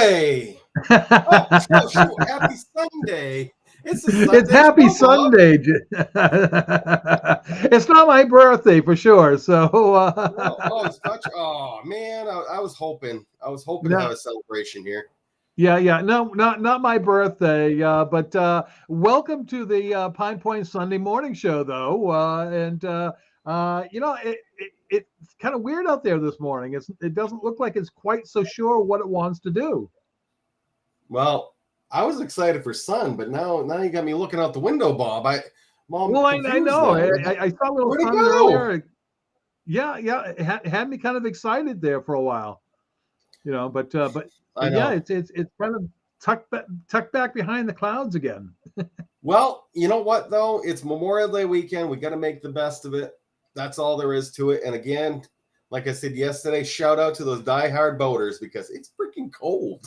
Sunday. Oh, shoot. Happy Sunday. It's a It's Sunday Happy show, Bob. Sunday. It's not my birthday for sure. So Oh, it's not oh man. I was hoping. I was hoping to have no, a celebration here. yeah. No, not my birthday. But welcome to the PinePoint Sunday Morning Show, though. It's kind of weird out there this morning. It doesn't look like it's quite so sure what it wants to do. Well, I was excited for sun, but now you got me looking out the window, Bob. I'm Well, I confused know. now. I saw a little Where'd it sun go? earlier. Yeah. It had me kind of excited there for a while. But I yeah, know. it's kind of tucked back behind the clouds again. Well, you know what though? It's Memorial Day weekend. We got to make the best of it. That's all there is to it. And again, like I said yesterday, shout out to those diehard boaters because it's freaking cold.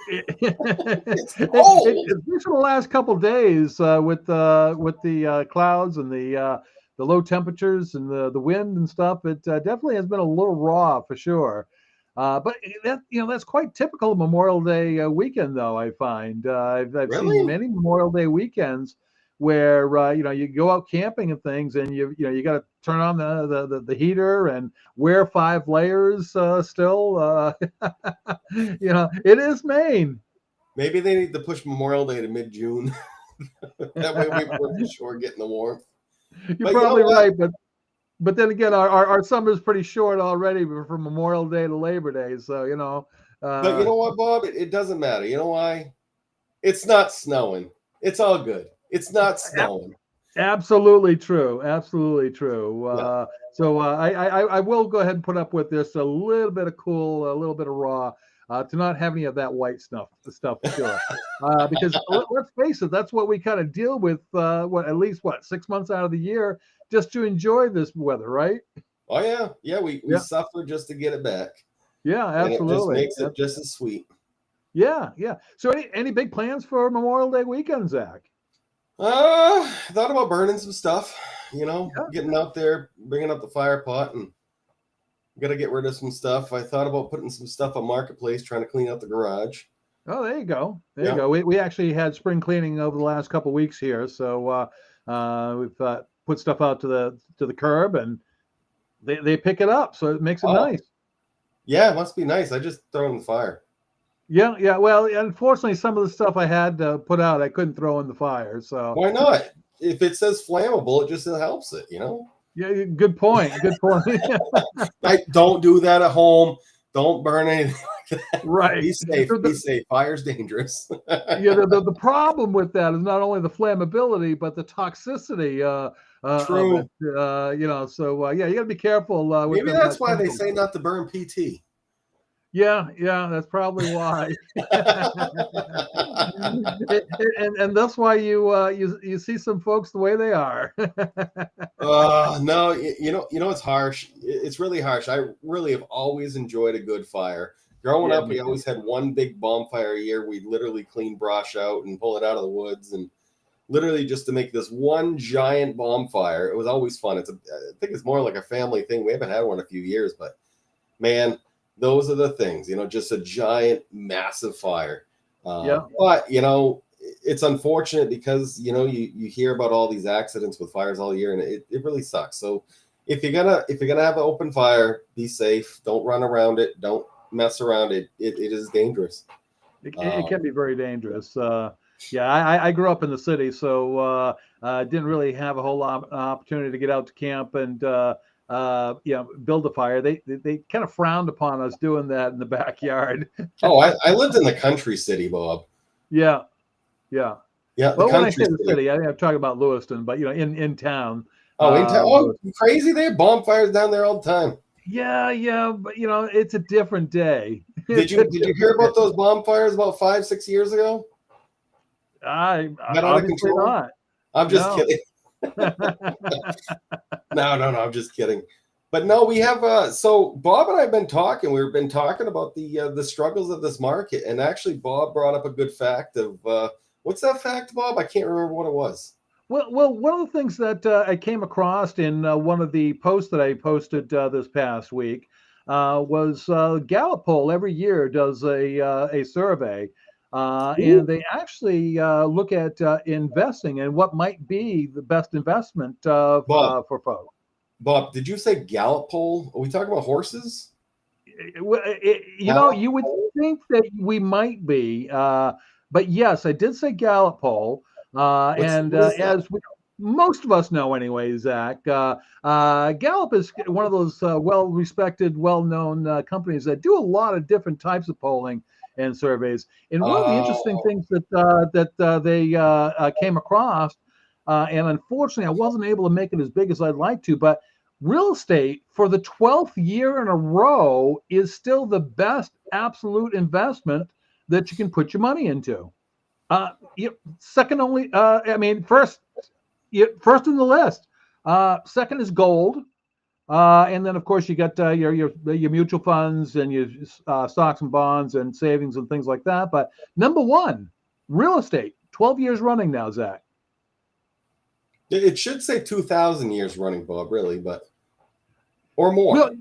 It's cold. Especially the last couple of days with the clouds and the low temperatures and the wind and stuff. It definitely has been a little raw for sure. But that's quite typical of Memorial Day weekend, though. I find I've seen Really? many Memorial Day weekends where you go out camping and things, and you got to turn on the heater and wear 5 layers still. It is Maine. Maybe they need to push Memorial Day to mid-June. That way we're for sure getting the warmth. You're But you know probably what? right, but then again, our summer's pretty short already from Memorial Day to Labor Day. So But you uh, know what, Bob? It doesn't matter. You know why? It's not snowing. It's all good. It's not snowing. absolutely true. Absolutely true. Yeah. I will go ahead and put up with this a little bit of cool, a little bit of raw, to not have any of that white stuff for sure. Because let's face it, that's what we kind of deal with. At least 6 months out of the year, just to enjoy this weather, right? Oh yeah. Yeah, we Yeah, suffer just to get it back. yeah, And it just absolutely. makes it just as sweet. Yeah. So any big plans for Memorial Day weekend, Zach? Thought about burning some stuff, getting out there, bringing up the fire pot and got to get rid of some stuff. I thought about putting some stuff on Marketplace, trying to clean out the garage. Oh, there you go. There you Yeah. go. We actually had spring cleaning over the last couple of weeks here, so we've put stuff out to the curb, and they pick it up, so it makes it Oh, nice. yeah, it must be nice. I just throw it in the fire. Yeah. Well, unfortunately, some of the stuff I had put out, I couldn't throw in the fire. So Why not? If it says flammable, it just helps it, yeah, good point. Good point. Don't do that at home. Don't burn anything like that. Right. Be safe. Be safe. Fire's dangerous. Yeah, the problem with that is not only the flammability, but the toxicity of it. True. Yeah, you got to be careful with Maybe them that's why they chemicals. say not to burn PT. Yeah, that's probably why. And that's why you see some folks the way they are. No, it's harsh. It's really harsh. I really have always enjoyed a good fire. Growing Yeah, up, me we too. always had one big bonfire a year. We'd literally clean brush out and pull it out of the woods, and literally just to make this one giant bonfire. It was always fun. I think it's more like a family thing. We haven't had one in a few years, but man, those are the things. Just a giant, massive fire. Yeah. But it's unfortunate because you hear about all these accidents with fires all year, and it really sucks. So if you're gonna have an open fire, be safe. Don't run around it. Don't mess around it. It is dangerous. It can be very dangerous. Yeah, I grew up in the city, so didn't really have a whole lot opportunity to get out to camp and build a fire. They kind of frowned upon us doing that in the backyard. Oh, I lived in the country city, Bob. Yeah. Yeah, the Well, when I country say the city. city, I'm talking about Lewiston, but in town. Oh, in town. Oh, Lewiston. you crazy? They have bonfires down there all the time. Yeah, but it's a different day. Did you hear about those bonfires about 5-6 years ago? I Got out of obviously control. not. I'm just No. kidding. No, I'm just kidding. But no, we have so Bob and I have been talking. We've been talking about the struggles of this market, and actually Bob brought up a good fact of what's that fact, Bob? I can't remember what it was. Well, one of the things that I came across in one of the posts that I posted this past week was Gallup poll every year does a survey, Ooh. and they actually look at investing and what might be the best investment Bob, for folks. Bob, did you say Gallup poll? Are we talking about horses? You would think that we might be, but yes, I did say Gallup poll, and What is that? as most of us know anyway, Zach, Gallup is one of those well-respected, well-known companies that do a lot of different types of polling and surveys. And one of the interesting Oh, things that they came across, and unfortunately, I wasn't able to make it as big as I'd like to, but real estate for the 12th year in a row is still the best absolute investment that you can put your money into. Second only, first in the list. Second is gold. And then, of course, you got your mutual funds and your stocks and bonds and savings and things like that. But number one, real estate, 12 years running now, Zach. it should say 2,000 years running, Bob, really, but or more. Well,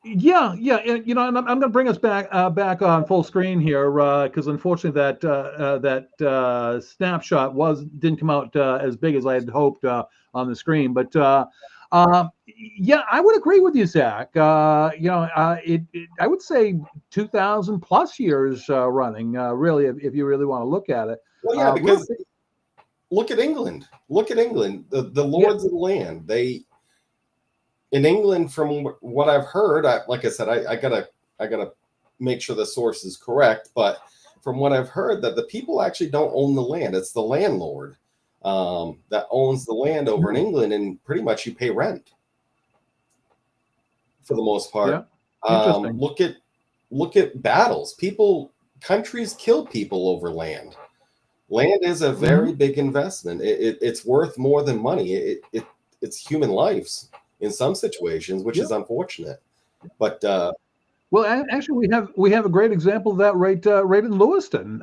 yeah, and, and I'm going to bring us back on full screen here because unfortunately that snapshot didn't come out as big as I had hoped on the screen. But yeah, I would agree with you, Zach. I would say 2,000 plus years running. Really, if you really want to look at it. Well, yeah, because look at England. Look at England. The lords of the land. In England, from what I've heard, like I said, I gotta make sure the source is correct. But from what I've heard, that the people actually don't own the land; it's the landlord that owns the land over in England, and pretty much you pay rent for the most part. Yeah. Interesting. Look at battles. Countries kill people over land. Land is a very big investment. It's worth more than money. It's human lives in some situations, which is unfortunate. But well, actually, we have a great example of that right in Lewiston,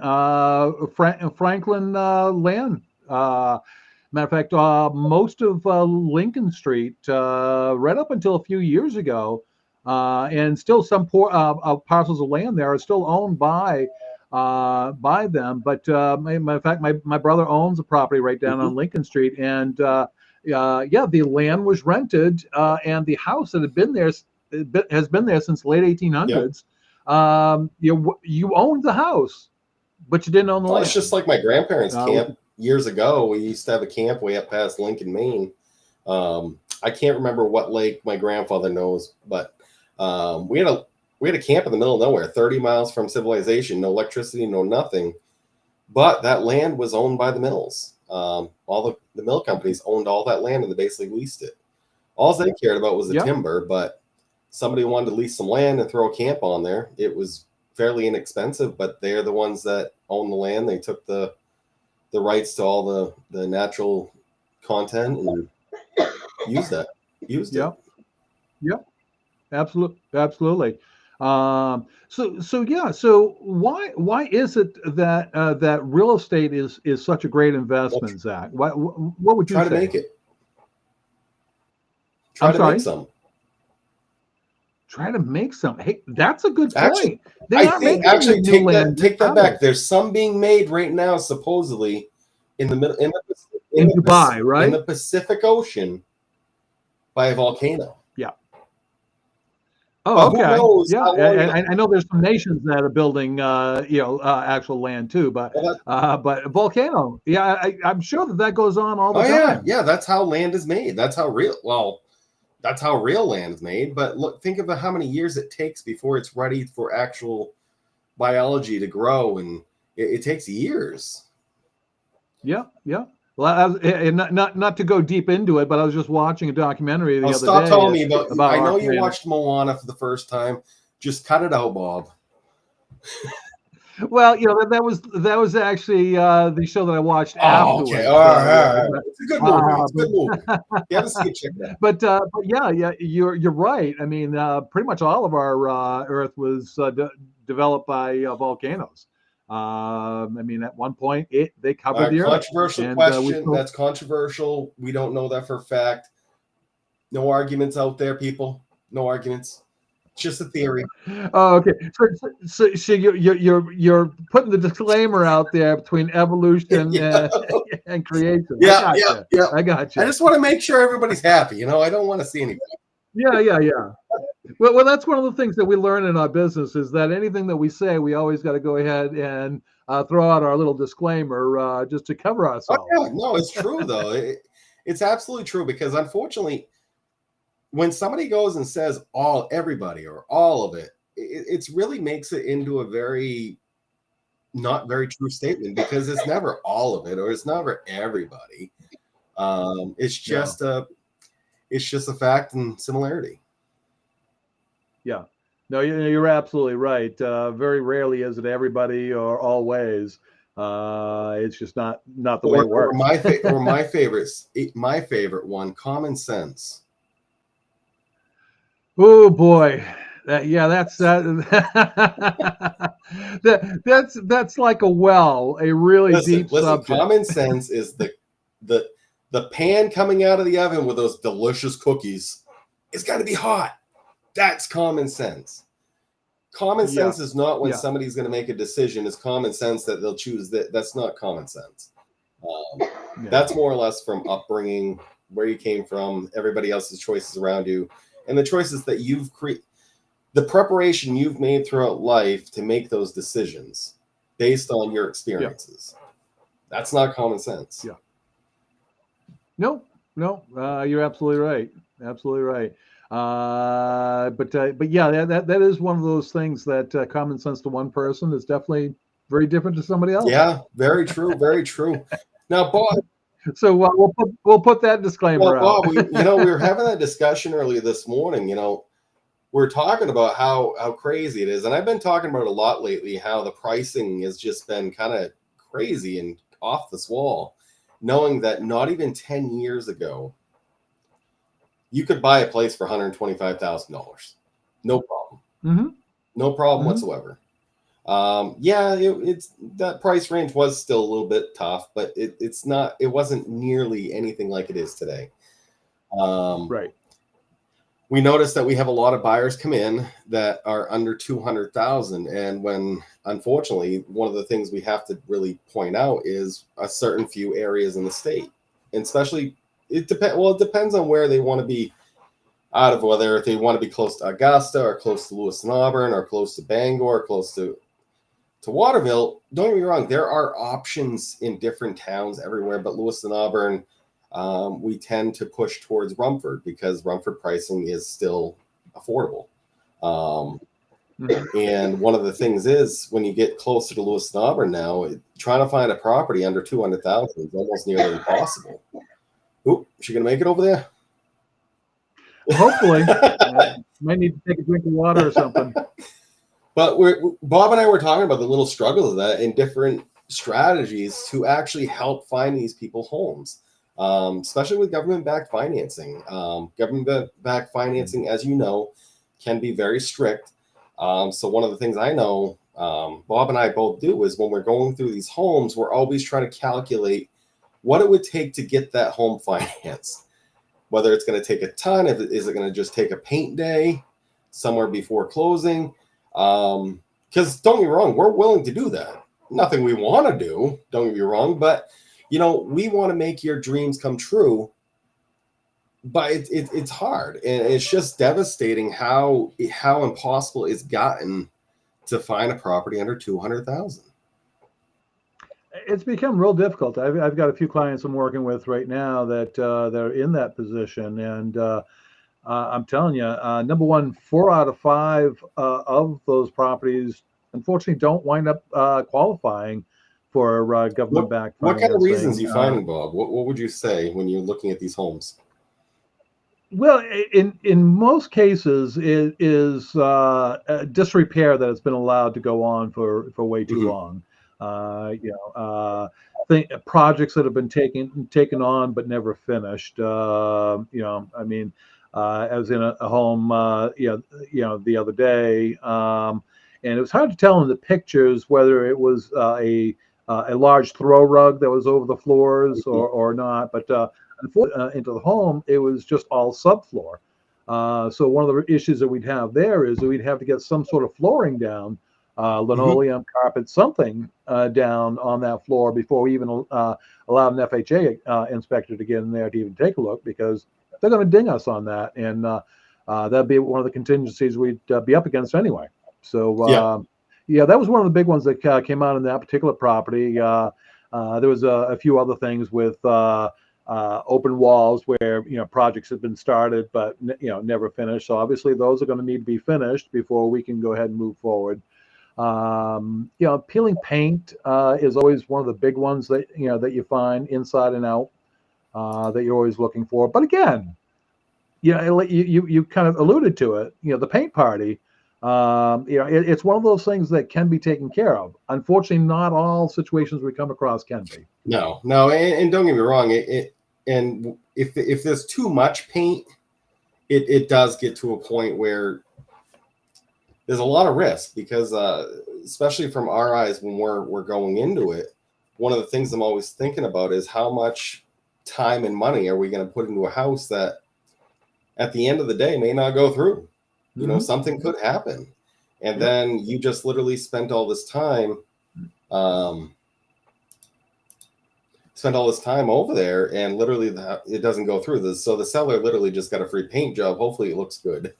Franklin land. Matter of fact, most of Lincoln Street, right up until a few years ago, and still some parcels of land there are still owned by them. But matter of fact, my brother owns a property right down on Lincoln Street, and the land was rented, and the house that had been there has been there since the late 1800s. You owned the house, but you didn't own the land. It's just like my grandparents' camp years ago. We used to have a camp way up past Lincoln, Maine. I can't remember what lake my grandfather knows, but we had a camp in the middle of nowhere, 30 miles from civilization, no electricity, no nothing. But that land was owned by the mills. All the mill companies owned all that land, and they basically leased it. All they cared about was the timber, but somebody wanted to lease some land and throw a camp on there. It was fairly inexpensive, but they're the ones that own the land. They took the rights to all the natural content and used it. Yep. Absolutely. So why is it that real estate is such a great investment, Zach? What would you try say? To make it? Try to make some. Try to make some. Hey, that's a good point. Actually, take that back. There's some being made right now, supposedly, in the middle in Dubai, right? In the Pacific Ocean by a volcano. Yeah. Oh, okay. Yeah, I know there's some nations that are building, actual land too, but volcano. Yeah, I'm sure that goes on all the time. Yeah. That's how land is made. That's how real land is made. But look, think of how many years it takes before it's ready for actual biology to grow, and it takes years. Yeah. Well, not to go deep into it, but I was just watching a documentary the other day. Stop telling me about I know you watched Moana for the first time. Just cut it out, Bob. Well, that was actually the show that I watched afterwards. Okay, all right. It's a good movie. It's a good movie. You have to see it, check that. But yeah, you're right. I mean, pretty much all of our Earth was developed by volcanoes. I mean, at one point, they covered the Earth. Controversial question. That's controversial. We don't know that for a fact. No arguments out there, people. No arguments. just a theory. Oh, okay. So you're putting the disclaimer out there between evolution Yeah, and creation. I yeah, got yeah, you. yeah. I got I you. just want to make sure everybody's happy. I don't want to see anybody. Yeah, yeah, yeah. Well, that's one of the things that we learn in our business is that anything that we say, we always got to go ahead and throw out our little disclaimer just to cover Oh ourselves. yeah, no, it's true though. It's absolutely true because unfortunately, when somebody goes and says everybody or all of it's really makes it into a very not very true statement because it's never all of it or it's never everybody. It's Yeah, just a fact and similarity. yeah. No, you're absolutely right. Very rarely is it everybody or always. It's just not the way it Or works. my favorite one, common sense. Oh boy. Yeah, that's that's like a well, a really Listen, deep listen. subject. Common sense is the the pan coming out of the oven with those delicious cookies. It's got to be hot. That's common sense. Common Yeah, sense is not when yeah, somebody's going to make a decision. It's common sense that they'll choose that. That's not common sense. Um, yeah, that's more or less from upbringing, where you came from, everybody else's choices around you, and the choices that you've created, the preparation you've made throughout life to make those decisions based on your yeah, experiences. That's not common sense. yeah. No, no, you're absolutely right. Absolutely right. But yeah, that is one of those things that common sense to one person is definitely very different to somebody else. Yeah, very true, very true. Now, Bob, So we'll put that disclaimer out. we were having that discussion earlier this morning. We're talking about how crazy it is, and I've been talking about it a lot lately. How the pricing has just been kind of crazy and off this wall, knowing that not even 10 years ago you could buy a place for $125,000, no problem, Hmm. no problem Hmm. whatsoever. Yeah, it's that price range was still a little bit tough, but it's not. It wasn't nearly anything like it is today. Um, Right. we noticed that we have a lot of buyers come in that are under 200,000, and when unfortunately one of the things we have to really point out is a certain few areas in the state, and especially it depends on where they want to be out of, whether they want to be close to Augusta or close to Lewis and Auburn or close to Bangor or close to Waterville. Don't get me wrong, there are options in different towns everywhere, but Lewis and Auburn, we tend to push towards Rumford because Rumford pricing is still affordable. Um, Mhm. and one of the things is when you get closer to Lewis and Auburn now, trying to find a property under 200,000 is almost nearly impossible. Oop, is she gonna make it over there? Hopefully, might need to take a drink of water or something. But Bob and I were talking about the little struggles of that and different strategies to actually help find these people homes, especially with government-backed financing. Government-backed financing, as you know, can be very strict. So one of the things I know Bob and I both do is when we're going through these homes, we're always trying to calculate what it would take to get that home financed. Whether it's going to take a ton, is it going to just take a paint day somewhere before closing? Because don't get me wrong, we're willing to do that. Nothing we want to do, don't get me wrong, but we want to make your dreams come true. But it's hard, and it's just devastating how impossible it's gotten to find a property under 200,000. It's become real difficult. I've got a few clients I'm working with right now that are in that position, and I'm telling you, number one, 4 out of 5 of those properties unfortunately don't wind up qualifying for What government-backed what kind of reasons are financing. you finding, Bob? What would you say when you're looking at these homes? Well, in most cases, it is a disrepair that has been allowed to go on for way too Mhm. long. Projects that have been taken on but never finished. I mean, I was in a home, the other day, and it was hard to tell in the pictures whether it was a large throw rug that was over the floors or not, but. Into the home, it was just all subfloor. So one of the issues that we'd have there is that we'd have to get some sort of flooring down, Mhm. linoleum, carpet, something down on that floor before we even allow an FHA inspector to get in there to even take a look, because they're going to ding us on that, and that'd be one of the contingencies we'd be up against anyway. So Yeah. yeah, that was one of the big ones that came out in that particular property. There was a few other things with open walls where projects have been started but never finished. So obviously those are going to need to be finished before we can go ahead and move forward. Peeling paint is always one of the big ones that you find inside and out, that you're always looking for. But again, you kind of alluded to it. The paint party. It's one of those things that can be taken care of. Unfortunately, not all situations we come across can be. No, no, and don't get me wrong. And if there's too much paint, it does get to a point where there's a lot of risk, because especially from our eyes when we're going into it, one of the things I'm always thinking about is how much time and money are we going to put into a house that at the end of the day may not go through. Mm-hmm. Something could happen, and then you just literally spent all this time um, over there, and literally it doesn't go through this. So the seller literally just got a free paint job. Hopefully it looks good.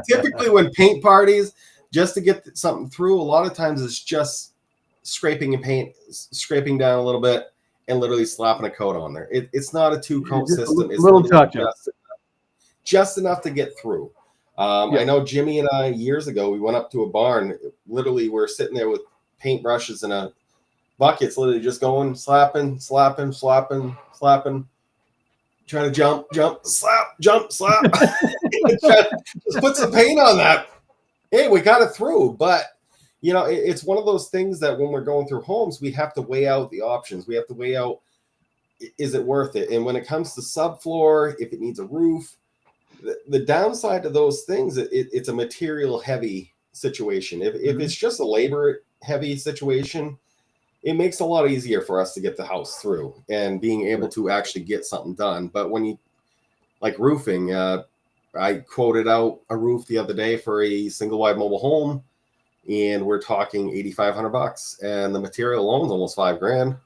Typically when paint parties, just to get something through, a lot of times it's just scraping down a little bit and literally slapping a coat on there. It's not a 2-coat system. It's little touch up. Just enough to get through. I know Jimmy and I, years ago, we went up to a barn. Literally, we're sitting there with paintbrushes and a buckets, literally just going, slapping, trying to jump, slap, just put some paint on that. Hey, we got it through. But it's one of those things that when we're going through homes, we have to weigh out the options. We have to weigh out, is it worth it? And when it comes to subfloor, if it needs a roof, the downside to those things, it's a material heavy situation. If it's just a labor heavy situation, it makes it a lot easier for us to get the house through and being able to actually get something done. But when you, like roofing, I quoted out a roof the other day for a single wide mobile home, and we're talking $8,500, and the material alone is almost $5,000.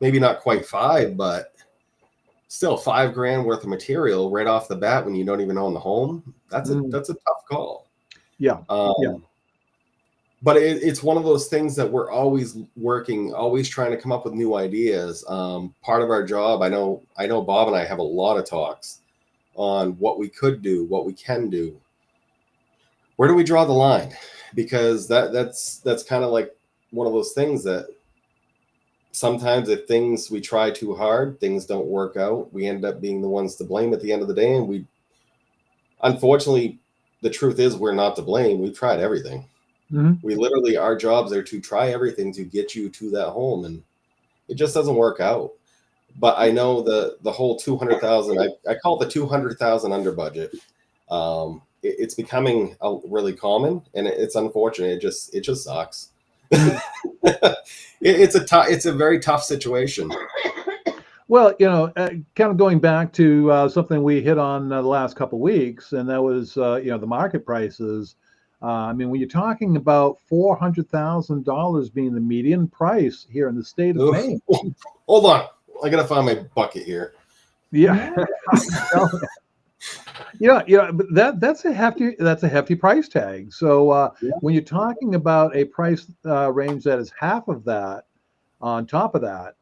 Maybe not quite 5, but still $5,000 worth of material right off the bat when you don't even own the home. That's a tough call. Yeah. But it's one of those things that we're always working, always trying to come up with new ideas. Part of our job, I know Bob and I have a lot of talks on what we could do, what we can do. Where do we draw the line? Because that's kind of like one of those things that sometimes if we try too hard, things don't work out. We end up being the ones to blame at the end of the day. And unfortunately, the truth is we're not to blame. We've tried everything. We literally, our jobs are to try everything to get you to that home, and it just doesn't work out. But I know the whole 200,000, I call it the 200,000 under budget. It's becoming really common, and it's unfortunate. It just sucks. It's a very tough situation. Well, kind of going back to something we hit on the last couple of weeks, and that was the market prices. I mean, when you're talking about $400,000 being the median price here in the state of Maine. Hold on, I gotta find my bucket here. Yeah. But that's a hefty price tag. So when you're talking about a price range that is half of that, on top of that,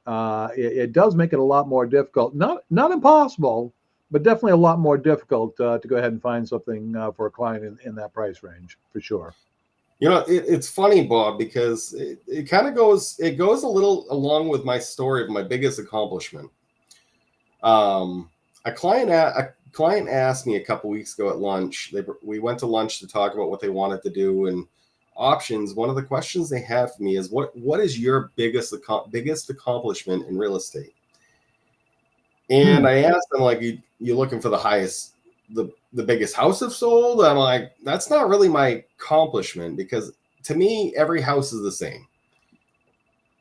it does make it a lot more difficult. Not impossible, but definitely a lot more difficult to go ahead and find something for a client in that price range, for sure. It's funny, Bob, because it kind of goes a little along with my story of my biggest accomplishment. A client asked me a couple weeks ago at lunch. We went to lunch to talk about what they wanted to do and options. One of the questions they had for me is, what is your biggest accomplishment in real estate? And I asked them, like, you looking for the highest, the biggest house I've sold? I'm like, that's not really my accomplishment, because to me, every house is the same.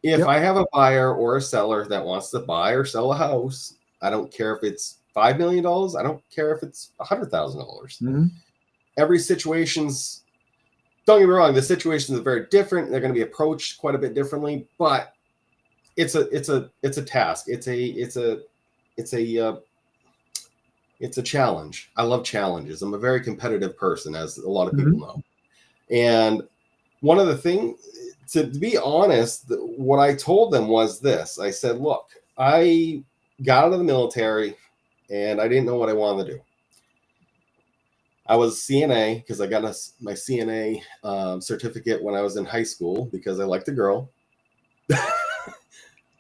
If I have a buyer or a seller that wants to buy or sell a house, I don't care if it's $5 million. I don't care if it's $100,000. Mm-hmm. Every situation's, don't get me wrong, the situations are very different. They're going to be approached quite a bit differently, but it's a task. It's a challenge. I love challenges. I'm a very competitive person, as a lot of people know. And one of the things, to be honest, what I told them was this. I said, look, I got out of the military and I didn't know what I wanted to do. I was CNA because I got my CNA certificate when I was in high school because I liked a girl.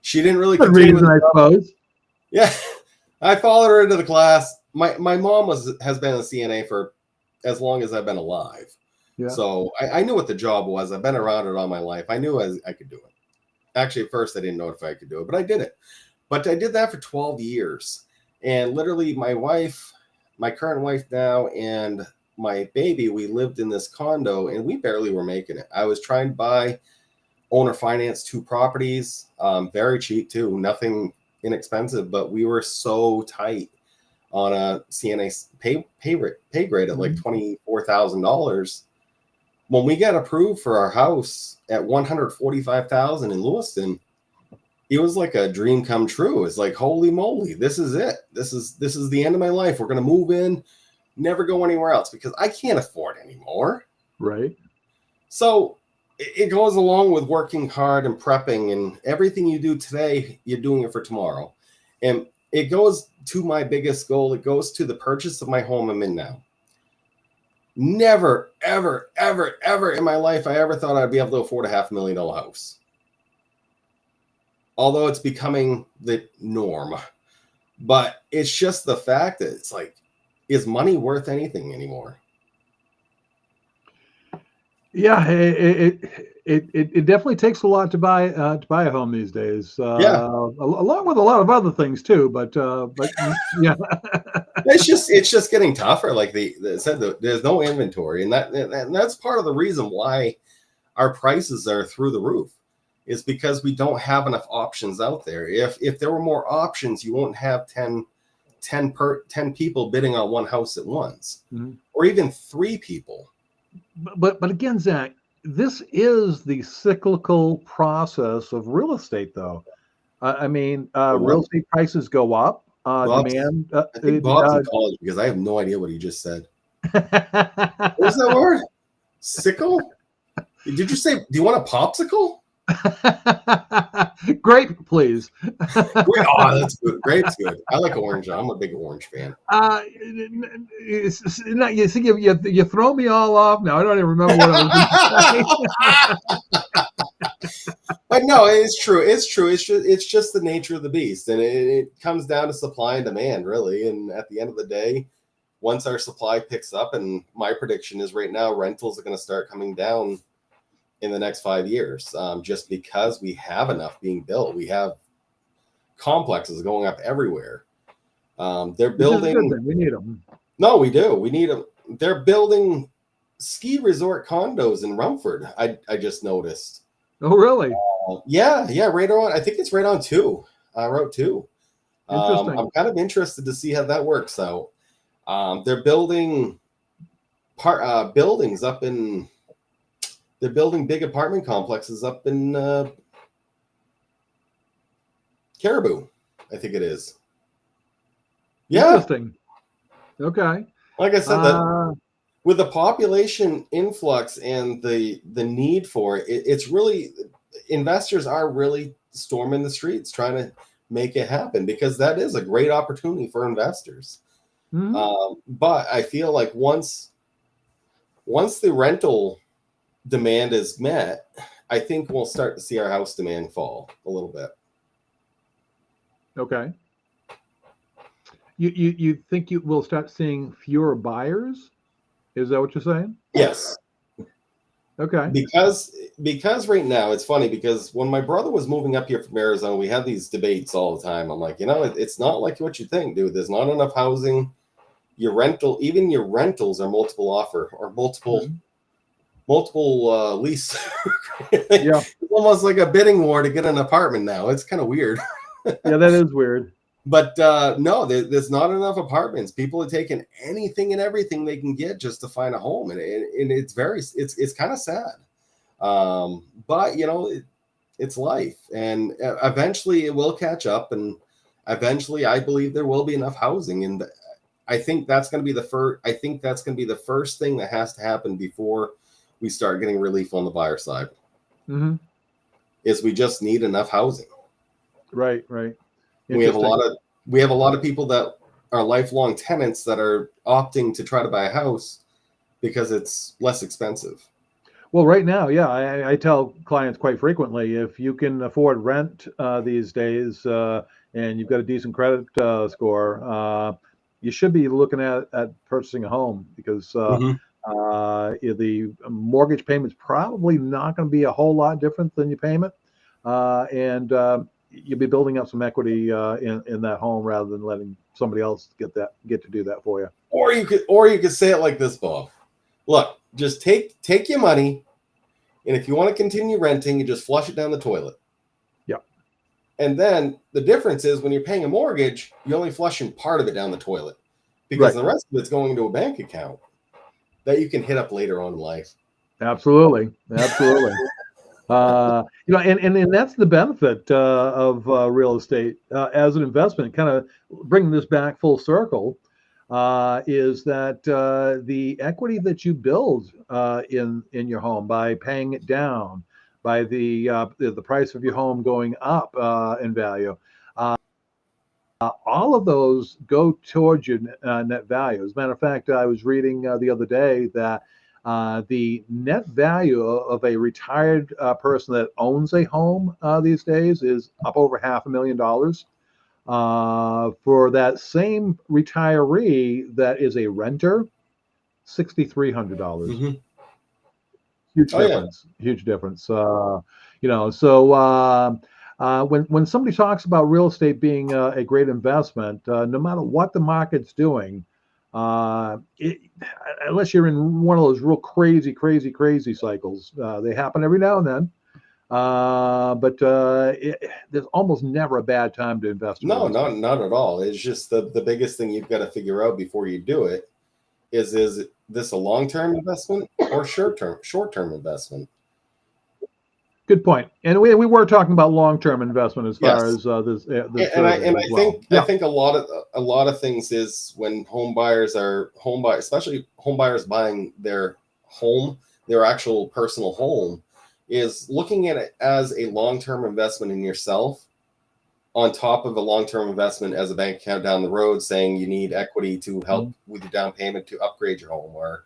She didn't really continue with I suppose. Yeah, I followed her into the class. My mom has been a CNA for as long as I've been alive. Yeah. So I knew what the job was. I've been around it all my life. I knew I could do it. Actually, at first I didn't know if I could do it, but I did it. But I did that for 12 years. And literally my wife, my current wife now, and my baby, we lived in this condo and we barely were making it. I was trying to buy owner finance 2 properties, very cheap too, nothing inexpensive, but we were so tight on a CNA pay grade at like $24,000. When we got approved for our house at $145,000 in Lewiston, it was like a dream come true. It's like, holy moly, this is it. This is the end of my life. We're going to move in, never go anywhere else because I can't afford anymore. Right. So it goes along with working hard and prepping, and everything you do today, you're doing it for tomorrow. And it goes to my biggest goal. It goes to the purchase of my home I'm in now. Never, ever, ever, ever in my life I ever thought I'd be able to afford a $500,000 house. Although it's becoming the norm. But it's just the fact that it's like, is money worth anything anymore? Yeah, it definitely takes a lot to buy a home these days. Along with a lot of other things too. But yeah, it's just getting tougher. Like they said, there's no inventory, and that's part of the reason why our prices are through the roof. Is because we don't have enough options out there. If there were more options, you won't have 10 people bidding on one house at once, or even 3 people. But again, Zach, this is the cyclical process of real estate, though. I mean, real estate prices go up. Demand. I think Bob's in college because I have no idea what he just said. What was that word? Sickle? Did you say? Do you want a popsicle? Grape, please. Oh, that's good. Grape's good. I like orange. I'm a big orange fan. You throw me all off now. I don't even remember what I was going to say. But no, it's true. It's true. It's just the nature of the beast, and it comes down to supply and demand, really. And at the end of the day, once our supply picks up, and my prediction is right now, rentals are going to start coming down in the next 5 years, just because we have enough being built. We have complexes going up everywhere. They're building. We need them. No, we do. We need them. They're building ski resort condos in Rumford. I just noticed. Oh, really? Yeah. Right on. I think it's right on 2. Route 2. Interesting. I'm kind of interested to see how that works out. They're building buildings up in. They're building big apartment complexes up in Caribou, I think it is. Yeah. Interesting. Okay. Like I said, that with the population influx and the need for it, it's really, investors are really storming the streets trying to make it happen because that is a great opportunity for investors. But I feel like once the rental demand is met, I think we'll start to see our house demand fall a little bit. Okay. You think you will start seeing fewer buyers? Is that what you're saying? Yes. Okay. Because right now it's funny because when my brother was moving up here from Arizona, we had these debates all the time. I'm like, it's not like what you think, dude. There's not enough housing. Even your rentals are multiple offer or multiple lease. Yeah. It's almost like a bidding war to get an apartment now. It's kind of weird. Yeah, that is weird. But no, there's not enough apartments. People are taking anything and everything they can get just to find a home, and it's kind of sad. But it's life, and eventually it will catch up, and eventually I believe there will be enough housing, and I think that's going to be the first. I think that's going to be the first thing that has to happen before we start getting relief on the buyer side. Mm-hmm. Is we just need enough housing. Right, right. We have a lot of people that are lifelong tenants that are opting to try to buy a house because it's less expensive. Well, right now, yeah, I tell clients quite frequently, if you can afford rent these days and you've got a decent credit score, you should be looking at purchasing a home because Mm-hmm. the mortgage payment's probably not going to be a whole lot different than your payment, and you'll be building up some equity in that home rather than letting somebody else get to do that for you. Or you could say it like this, Bob. Look, just take your money, and if you want to continue renting, you just flush it down the toilet. Yeah. And then the difference is when you're paying a mortgage, you're only flushing part of it down the toilet because the rest of it's going into a bank account that you can hit up later on in life. Absolutely. Absolutely. And that's the benefit of real estate as an investment. Kind of bringing this back full circle, is that the equity that you build in your home by paying it down, by the price of your home going up in value, all of those go towards your net value. As a matter of fact, I was reading the other day that the net value of a retired person that owns a home these days is up over $500,000. For that same retiree that is a renter, $6,300. Mm-hmm. Huge Oh, difference. Yeah. Huge difference. So when somebody talks about real estate being a great investment, no matter what the market's doing, unless you're in one of those real crazy cycles, they happen every now and then. But there's almost never a bad time to invest in No, real estate. not at all. It's just the biggest thing you've got to figure out before you do it is this a long-term investment or short-term investment? Good point. And we were talking about long-term investment as far as this I think a lot of things is when especially home buyers buying their home, their actual personal home, is looking at it as a long-term investment in yourself on top of a long-term investment as a bank account down the road, saying you need equity to help with your down payment to upgrade your home, or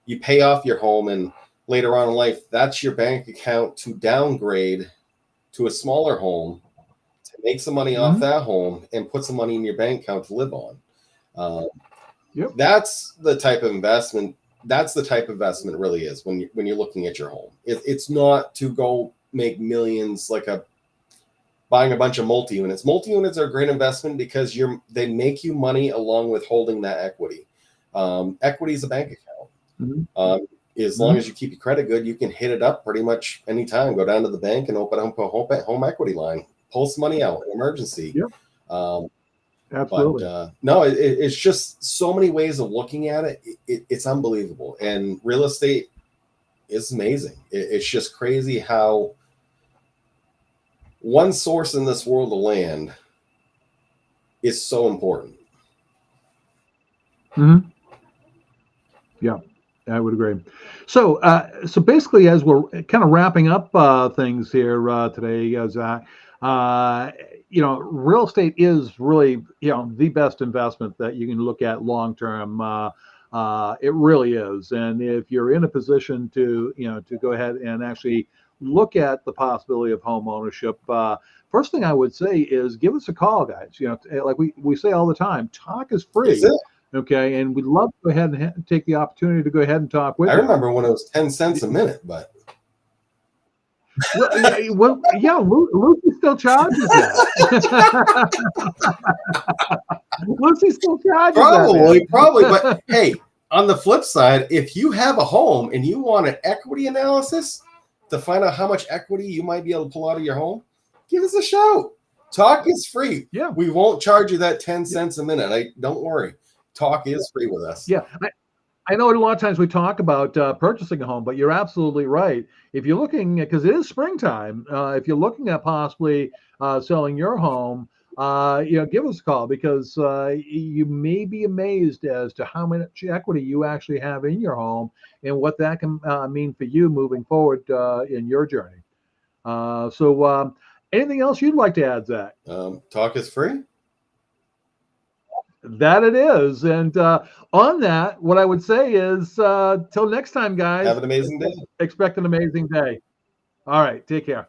you pay off your home and later on in life, that's your bank account to downgrade to a smaller home to make some money off that home and put some money in your bank account to live on. That's the type of investment. That's the type of investment it really is when you're looking at your home. It's not to go make millions like buying a bunch of multi-units. Multi-units are a great investment because they make you money along with holding that equity. Equity is a bank account. As long as you keep your credit good, you can hit it up pretty much anytime. Go down to the bank and open up a home equity line, pull some money out, emergency. Absolutely. But no, it's just so many ways of looking at it. It's unbelievable. And real estate is amazing. It's just crazy how one source in this world of land is so important. Mm-hmm. Yeah, I would agree. So, so basically, as we're kind of wrapping up things here today, Zach, real estate is really, the best investment that you can look at long term. It really is. And if you're in a position to go ahead and actually look at the possibility of home ownership, first thing I would say is give us a call, guys. Like we say all the time, talk is free. Is it? Okay, and we'd love to go ahead and take the opportunity to go ahead and talk with you. I remember when it was 10 cents a minute, but Lucy still charges that. Lucy still charges that. Probably. But hey, on the flip side, if you have a home and you want an equity analysis to find out how much equity you might be able to pull out of your home, give us a shout. Talk is free. Yeah. We won't charge you that 10 cents a minute. Don't worry. Talk is free with us. Yeah. I know a lot of times we talk about purchasing a home, but you're absolutely right. If you're looking, because it is springtime, if you're looking at possibly selling your home, give us a call, because you may be amazed as to how much equity you actually have in your home and what that can mean for you moving forward in your journey. Anything else you'd like to add, Zach? Talk is free. That it is. And on that, what I would say is till next time, guys. Have an amazing day. Expect an amazing day. All right. Take care.